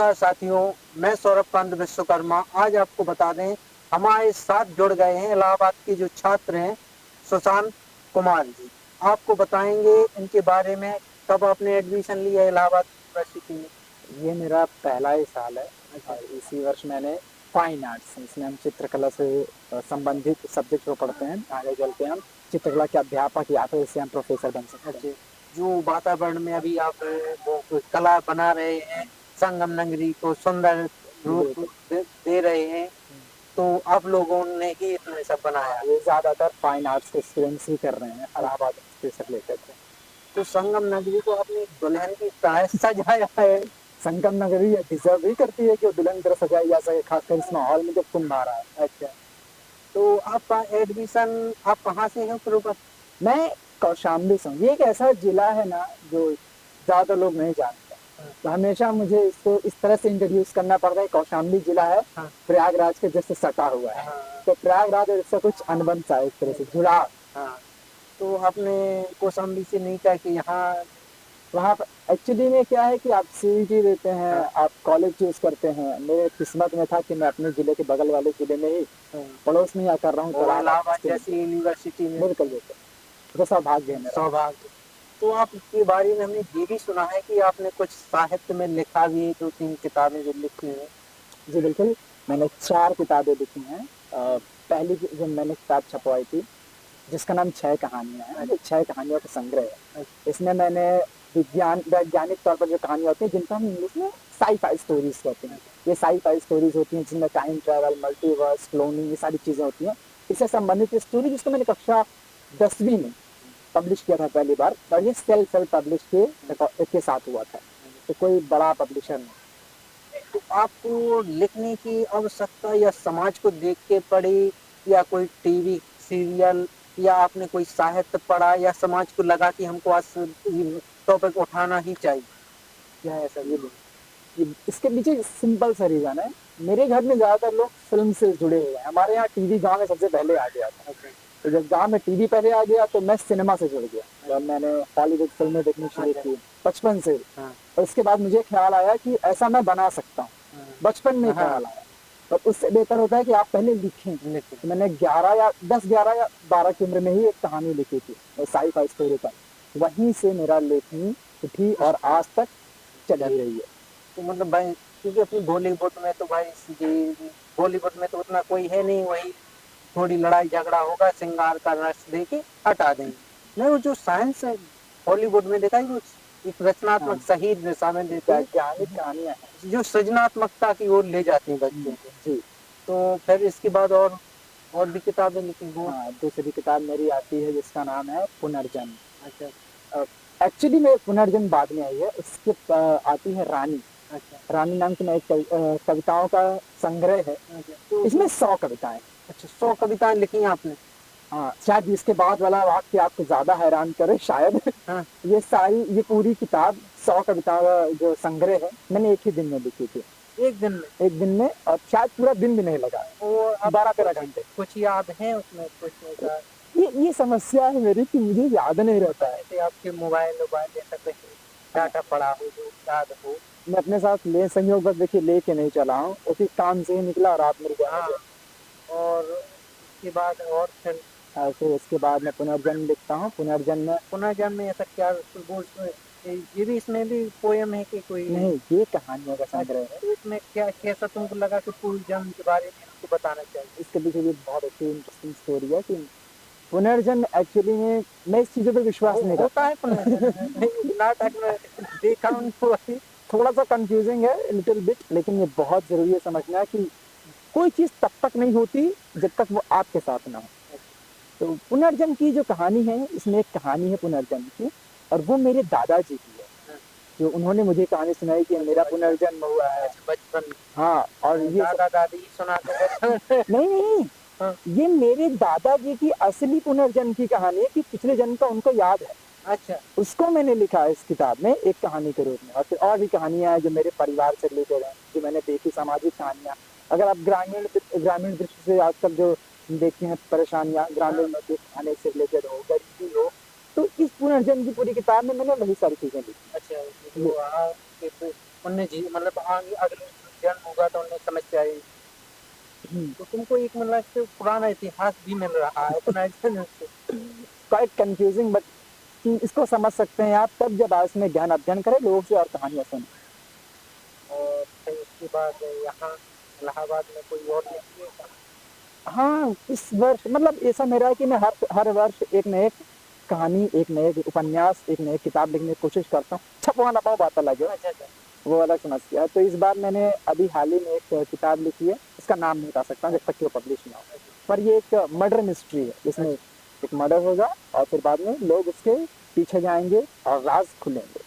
नमस्कार साथियों, मैं सौरभ कांत विश्वकर्मा। आज आपको बता दें, हमारे साथ जुड़ गए हैं इलाहाबाद के जो छात्र हैं, सुशांत कुमार जी। आपको बताएंगे इनके बारे में, कब आपने एडमिशन लिया इलाहाबाद यूनिवर्सिटी में। ये मेरा पहला ही साल है अच्छा। और इसी वर्ष मैंने फाइन आर्ट्स, इसमें हम चित्रकला से संबंधित सब्जेक्ट को पढ़ते हैं। आगे चल के हम चित्रकला के अध्यापक या फिर इससे हम प्रोफेसर बन सकते हैं। अच्छा, जो वातावरण में अभी आप वो कला बना रहे हैं, संगम नगरी को सुंदर रूप बिल्कुल। दे रहे हैं, तो आप लोगों ने ही इसमें सब बनाया। ये ज्यादातर फाइन आर्ट्स के स्टूडेंट्स ही कर रहे हैं इलाहाबाद से रिलेटेड। तो संगम नगरी को आपने दुल्हन की तरह सजाया है। संगम नगरी डिजर्व ही करती है कि वो दुल्हन की तरह सजाई जा सके, खासकर इस माहौल में जब कुंभ आ रहा है। अच्छा, तो आपका एडमिशन आप कहाँ से हैं प्रॉपर? मैं कौशाम्बी से हूँ। ये एक ऐसा जिला है ना जो ज्यादा लोग नहीं जानते, तो हमेशा मुझे इसको इस तरह से इंट्रोड्यूस करना पड़ता है। कौशाम्बी जिला है, हाँ। प्रयागराज के जैसे सटा हुआ है। हाँ। तो प्रयागराज इससे कुछ अनुबंध सा एक तरह से जुड़ाव। हाँ, तो आपने कौशाम्बी से नहीं कहा कि यहाँ वहाँ पर एक्चुअली में क्या है कि आप सीईटी देते हैं, हाँ। आप कॉलेज चूज करते हैं। मेरे किस्मत में था कि मैं अपने जिले के बगल वाले जिले में ही पड़ोस में ही कर रहा हूँ। और इलाहाबाद जैसी यूनिवर्सिटी में बिल्कुल बिल्कुल, तो सौभाग्य है मेरा। सौभाग्य। तो आपके बारे में हमने ये भी सुना है कि आपने कुछ साहित्य में लिखा भी है, 2-3 किताबें जो लिखी हैं। जी बिल्कुल, मैंने 4 किताबें लिखी हैं। पहली जो मैंने किताब छपवाई थी जिसका नाम 6 कहानियां है, ये 6 कहानियों का संग्रह है। इसमें मैंने वैज्ञानिक तौर पर जो कहानियां होती हैं जिनको हम इंग्लिश में साई-फाई स्टोरीज कहते हैं, ये साई-फाई स्टोरीज होती हैं जिनमें टाइम ट्रैवल, मल्टीवर्स, क्लोनिंग, ये सारी चीजें होती हैं। इससे संबंधित स्टोरी जिसको मैंने कक्षा 10वीं में पब्लिश किया था पहली बार, और ये सेल्फ पब्लिश के साथ हुआ था, तो कोई बड़ा पब्लिशर नहीं। तो आपको लिखने की आवश्यकता या समाज को देख के पड़ी, या कोई टीवी सीरियल, या आपने कोई साहित्य पढ़ा, या समाज को लगा कि हमको आज टॉपिक उठाना ही चाहिए, क्या ऐसा? इसके पीछे सिंपल सा रीजन है। मेरे घर में ज्यादातर लोग फिल्म से जुड़े हुए हैं। हमारे यहाँ टीवी गांव में सबसे पहले आ गया था, तो जब गांव में टीवी पहले आ गया तो मैं सिनेमा से जुड़ गया। जब मैंने हॉलीवुड फिल्में देखनी शुरू की बचपन से, और उसके बाद मुझे ख्याल आया कि ऐसा मैं बना सकता हूँ। बचपन में ख्याल आया, तो उससे बेहतर होता है कि आप पहले लिखें। तो मैंने 11 या 10, 11 या 12 की उम्र में ही एक कहानी लिखी थी, साई-फाई स्टोरी पर। वहीं से मेरा लेखनी उठी और आज तक चल रही है। तो मतलब भाई, क्योंकि अपनी बॉलीवुड में तो भाई बॉलीवुड में तो उतना कोई है नहीं, वही थोड़ी लड़ाई झगड़ा होगा, श्रृंगार का रस दे के हटा देंगे। नहीं, वो जो साइंस है बॉलीवुड में देखा है, एक रचनात्मक सही दिशा में देते हैं, कहानियां जो सृजनात्मकता की ओर ले जाती हैं बच्चों को। जी। तो फिर इसके बाद और भी किताबें लिखी हो? दूसरी किताब मेरी आती है जिसका नाम है पुनर्जन्म। अच्छा। एक्चुअली मेरे पुनर्जन्म बाद में आई है, उसके आती है रानी। अच्छा। रानी नाम की एक कविताओं का संग्रह है। तो इसमें 100 कविताएं। अच्छा, 100 कविताएं लिखी आपने? हाँ, शायद इसके बाद वाला वाक्य आपको ज्यादा हैरान करे शायद। हाँ। ये पूरी किताब 100 कविताओं का जो संग्रह है, मैंने एक ही दिन में लिखी थी। एक दिन में, और शायद पूरा दिन भी नहीं लगा, 12-13 घंटे। कुछ याद है उसमें कुछ? ये समस्या है मेरी कि मुझे याद नहीं रहता है। ऐसे आपके मोबाइल ऐसा कुछ डाटा पड़ा हो जो याद हो? मैं अपने साथ संयोग बस देखिए लेके नहीं चला हूँ, उसी काम से ही निकला और रात मेरे को। और उसके बाद और फिर उसके बाद मैं पुनर्जन्म लिखता हूँ। पुनर्जन्म में ऐसा क्या ये भी, इसमें भी पोयम है कि कोई? नहीं, ये कहानियों का संग्रह है। तो इसमें क्या कैसा तुमको लगा कि पुनर्जन्म के बारे में हमको बताना चाहिए? इसके पीछे भी बहुत अच्छी इंटरेस्टिंग स्टोरी है कि पुनर्जन्म एक्चुअली में मैं इस चीजों पे विश्वास नहीं होता है नाटक में देखा उनको। थोड़ा सा कंफ्यूजिंग है लिटिल बिट, लेकिन ये बहुत जरूरी है समझना कि कोई चीज तब तक नहीं होती जब तक वो आपके साथ ना हो। तो पुनर्जन्म की जो कहानी है, इसमें एक कहानी है पुनर्जन्म की, और वो मेरे दादाजी की है, जो उन्होंने मुझे कहानी सुनाई कि मेरा पुनर्जन्म हुआ है बचपन। हाँ, और ये दादा दादी सुना तो नहीं, ये मेरे दादाजी की असली पुनर्जन्म की कहानी है कि पिछले जन्म का उनको याद है। अच्छा। उसको मैंने लिखा है इस किताब में एक कहानी के रूप में, और फिर और भी कहानियां हैं जो मेरे परिवार से रिलेटेड हैं, जो मैंने देखी, सामाजिक कहानियां। अगर आप ग्रामीण दृष्टि से आजकल जो देखते हैं परेशानियां, ग्रामीण खाने से रिलेटेड हो, गरीबी हो, तो इस पुनर्जन्म की पूरी किताब में मैंने वही सारी चीजें लिखी। अच्छा, उनने जी मतलब आगे अगले जन्म होगा तो उन्हें समस्या आई। तो तुमको एक मतलब कि पुराना इतिहास भी मिल रहा है अपना जन्म से। क्वाइट कंफ्यूजिंग, बट इसको समझ सकते हैं आप तब जब आप इसमें ज्ञान अध्ययन करें, लोगों से और कहानियां सुने। और फिर उसके बाद यहाँ इलाहाबाद में कोई और लिखिएगा। हाँ, इस वर्ष मतलब ऐसा मेरा है कि मैं हर हर वर्ष एक न एक कहानी, एक न एक उपन्यास, एक न एक किताब लिखने की कोशिश करता हूँ। छपवा ना पाऊँ बात अलग है, अच्छा अच्छा। वो अलग समस्या है। तो इस बार मैंने अभी हाल ही में एक किताब लिखी है, इसका नाम नहीं बता सकता जब तक कि वो पब्लिश ना हो। पर ये एक मर्डर मिस्ट्री है, जिसमें एक मर्डर होगा और फिर बाद में लोग उसके पीछे जाएंगे और राज खुलेंगे।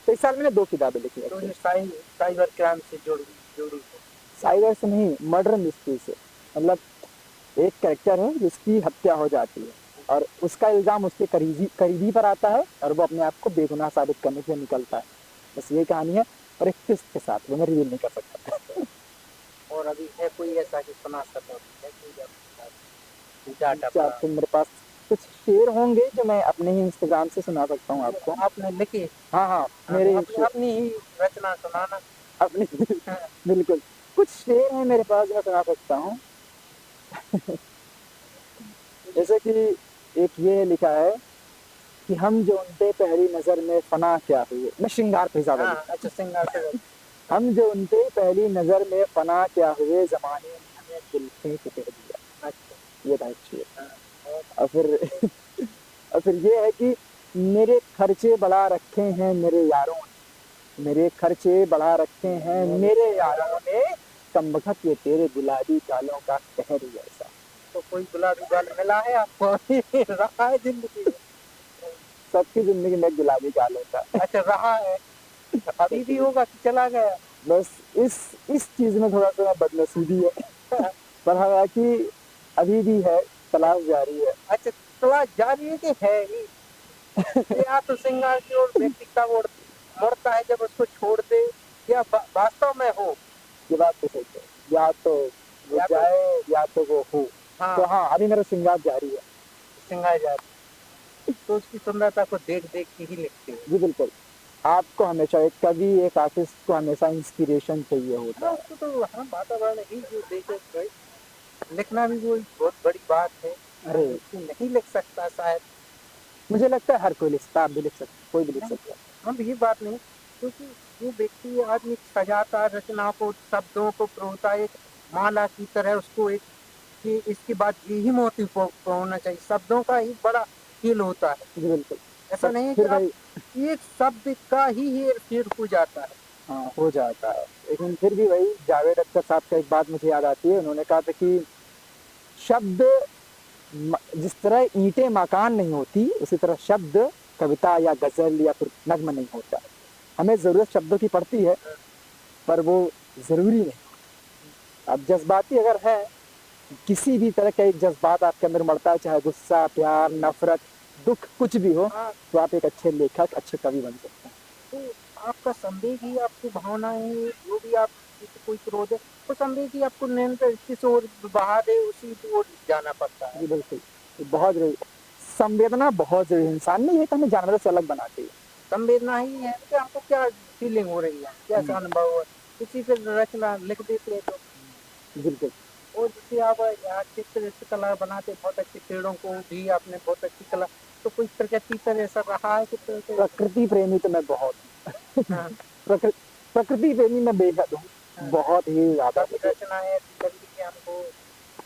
तो इस साल मैंने 2 किताबें लिखी तो है। ये साइबर क्राइम से जुड़ी है। साइबर से नहीं, मर्डर मिस्ट्री से। मतलब एक कैरेक्टर है जिसकी हत्या हो जाती है और उसका इल्जाम उसके करीबी करीबी पर आता है और वो अपने आप को बेगुनाह साबित करने के लिए निकलता है। बस ये कहानी है, और एक ट्विस्ट के साथ, वो मैं रिवील नहीं कर सकता। और अभी है कोई ऐसा कि सुना सको है कोई आपके पास डाटा क्या पड़ा। तो मेरे पास कुछ शेर होंगे जो मैं अपने ही इंस्टाग्राम से सुना सकता हूँ आपको। आपने लिखे। हाँ हाँ, हाँ तो मेरे अपनी अपनी ही रचना सुनाना। अपने बिल्कुल कुछ शेर हैं मेरे पास, मैं सुना सकता हूँ। जैसे कि एक ये लिखा है कि हम जो उनपे पहली नजर में फना क्या हुए, मैं श्रृंगार पे ज्यादा हाँ लिखता अच्छा हूँ। सिंगार पे। हाँ, हम जो उनपे पहली नजर में फना क्या हुए, जमाने ने हमें दिल फेंक कर दिया। अच्छा। ये था एक शेर। हाँ, और और फिर और फिर ये है कि मेरे खर्चे बढ़ा रखे हैं मेरे यारों ने, मेरे खर्चे बढ़ा रखे हैं मेरे यारों ने, कमबख्त ये तेरे गुलाबी गालों का कहर ही ऐसा। तो कोई गुलाबी बाल मिला है आपको अभी रहा है जिंदगी में। सबकी जिंदगी में गुलाबी गालों का। अच्छा रहा है। अभी भी सबकी जिंदगी, होगा कि चला गया। बस इस चीज में थोड़ा सा बदनसीबी है, पर हालांकि अभी भी है, तलाश जारी है। अच्छा क्लास जारी है कि है ही। या तो सिंगार की ओर व्यक्ति का ओर मुड़ता है जब उसको छोड़ दे, या वास्तव में हो। ये बात तो सही है, या तो वो या तो जाए या तो वो हो। हाँ तो हाँ, अभी मेरा श्रृंगार जारी है। सिंगार जारी। तो उसकी सुंदरता को देख देख के ही लिखते हो। जी बिल्कुल। आपको हमेशा एक कवि, एक आर्टिस्ट को हमेशा इंस्पिरेशन चाहिए होता हाँ है। उसको तो हाँ वातावरण ही जो देखे भाई। लिखना भी वो बहुत बड़ी बात है। कोई अरे, व्यक्ति नहीं लिख सकता शायद। मुझे लगता है हर कोई लिख सकता है, आप भी लिख सकते हैं, कोई भी लिख हम सकता है। हम ये बात नहीं, क्योंकि जो व्यक्ति आदमी सजाता रचना को शब्दों को प्रोता एक माला की तरह उसको एक कि इसके बाद यही मोटिव होना चाहिए। शब्दों का ही बड़ा खेल होता है। जी बिल्कुल। ऐसा पर नहीं है कि फिर आप भाई, एक शब्द का ही हेर फेर हो जाता है। हाँ हो जाता है, लेकिन फिर भी वही जावेद अख्तर साहब का एक बात मुझे याद आती है। उन्होंने कहा था कि शब्द जिस तरह ईंटें मकान नहीं होती, उसी तरह शब्द कविता या गजल या फिर नग्म नहीं होता। हमें जरूरत शब्दों की पड़ती है, पर वो जरूरी नहीं। अब जज्बाती अगर है, किसी भी तरह का एक जज्बात आपके अंदर मरता है, चाहे गुस्सा, प्यार, नफरत, दुख, कुछ भी हो, हाँ तो आप एक अच्छे लेखक, अच्छे कवि बन सकते हैं। तो आपका संवेग ही आपकी भावनाएं जो भी आप जैसे कोई क्रोध है तो संवेग ही आपको निरंतर किस ओर बहा दे उसी की ओर जाना पड़ता है। जी बिल्कुल। ये बहुत जरूरी, संवेदना बहुत जरूरी है। इंसान में ये तो हमें जानवरों से अलग बनाती है। संवेदना ही है कि हमको क्या फीलिंग हो रही है कैसा अनुभव है उसी पे रचना लिख देते हैं। तो बिल्कुल। और जैसे आप यहाँ चित्रकला बनाते बहुत अच्छे पेड़ों को भी आपने बहुत अच्छी कला। तो कोई प्रकृति पर ऐसा रहा है कि प्रकृति प्रेमी तो मैं बहुत हूँ। हाँ, प्रकृति प्रकृति प्रेमी मैं बेहद हूँ, हाँ, बहुत ही ज्यादा कभी मुझे। रचना है कभी कि हमको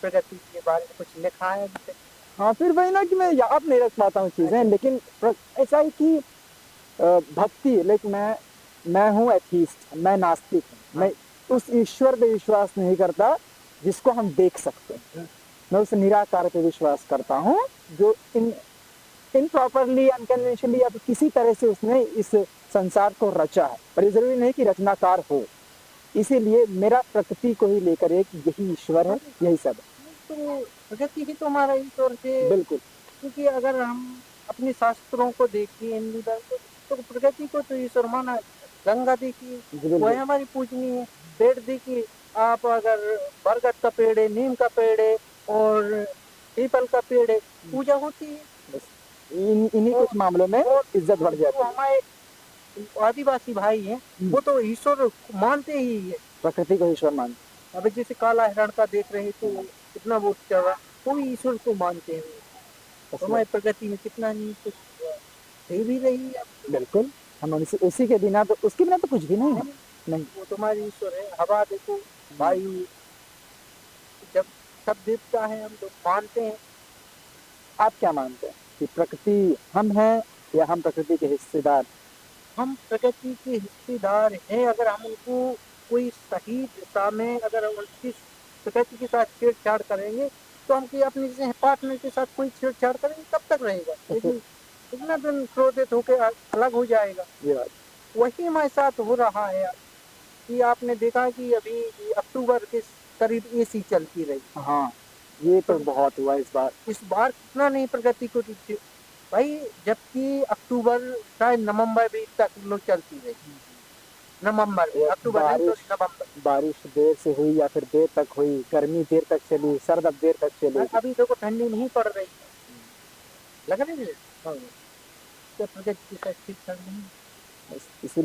प्रकृति के बारे में कुछ लिखा है अभी तक। हाँ, फिर वही ना कि मैं याद नहीं रख पाता हूँ चीजें, अच्छा लेकिन ऐसा है कि भक्ति, लाइक मैं हूँ एथीस्ट, मैं नास्तिक हूँ। हाँ मैं उस ईश्वर पे विश्वास नहीं करता जिसको हम देख सकते हैं। मैं उस निराकार पे विश्वास करता हूँ, जो इन इनप्रॉपरली, अनकन्वेंशनली या तो किसी तरह से उसने इस संसार को रचा है, पर ये जरूरी नहीं कि रचनाकार हो। इसीलिए मेरा प्रकृति को ही लेकर एक यही ईश्वर है, यही सब तो प्रकृति ही तो हमारा ही तौर से। है। बिल्कुल। क्योंकि अगर हम अपने शास्त्रों को देखिए हिंदू धर्म को तो प्रकृति को तो ईश्वर माना। गंगा देखिए जी वो बिल्कुल। है हमारी पूजनीय है। पेड़ देखिए आप अगर बरगद का पेड़ है नीम का पेड़ है और पीपल का पेड़ है पूजा होती है। बस इन्हीं और कुछ मामलों में और इज्जत बढ़ जो जाती है। हमारे आदिवासी भाई हैं वो तो ईश्वर मानते ही है। प्रकृति को ईश्वर मानते अभी जैसे काला हिरण का देख रहे हैं तो कितना वो चल रहा, वो भी ईश्वर को मानते हैं। हैं। तो इसलिए हमारी प्रकृति में कितना नहीं कुछ दे भी रही है अब। बिल्कुल हम उसी के बिना तो उसके बिना तो कुछ भी नहीं है। नहीं, नहीं। वो तुम्हारी ईश्वर है। हवा देखो, वायु, जब सब देवता है हम लोग मानते हैं। आप क्या मानते हैं कि प्रकृति हम हैं या हम प्रकृति के हिस्सेदार? हम प्रकृति के हिस्सेदार हैं, अगर हम उनको कोई सही दिशा में अगर उनकी प्रकृति के साथ छेड़छाड़ करेंगे तो हम कि अपने जैसे पार्टनर के साथ कोई छेड़छाड़ करेंगे कब तक रहेगा, तो फिर लेकिन कितना दिन क्रोधित होकर अलग हो जाएगा। ये बात। वही हमारे साथ हो रहा है कि आपने देखा कि अभी अक्टूबर के करीब एसी चलती रही। हाँ, ये तो तो बहुत हुआ इस बार। इस बार कितना नहीं प्रगति को भाई, जबकि अक्टूबर शायद नवंबर भी तक लोग चलती रही। नवंबर में, ये अक्टूबर नहीं तो नवंबर। बारिश देर से हुई या फिर देर तक हुई, गर्मी देर तक चली, सर्द अब देर तक चलेगी। अभी देखो ठंडी नहीं पड़ रही है, लग रही है। हाँ, तो प्रगति की ठीक ठाक नहीं। इसी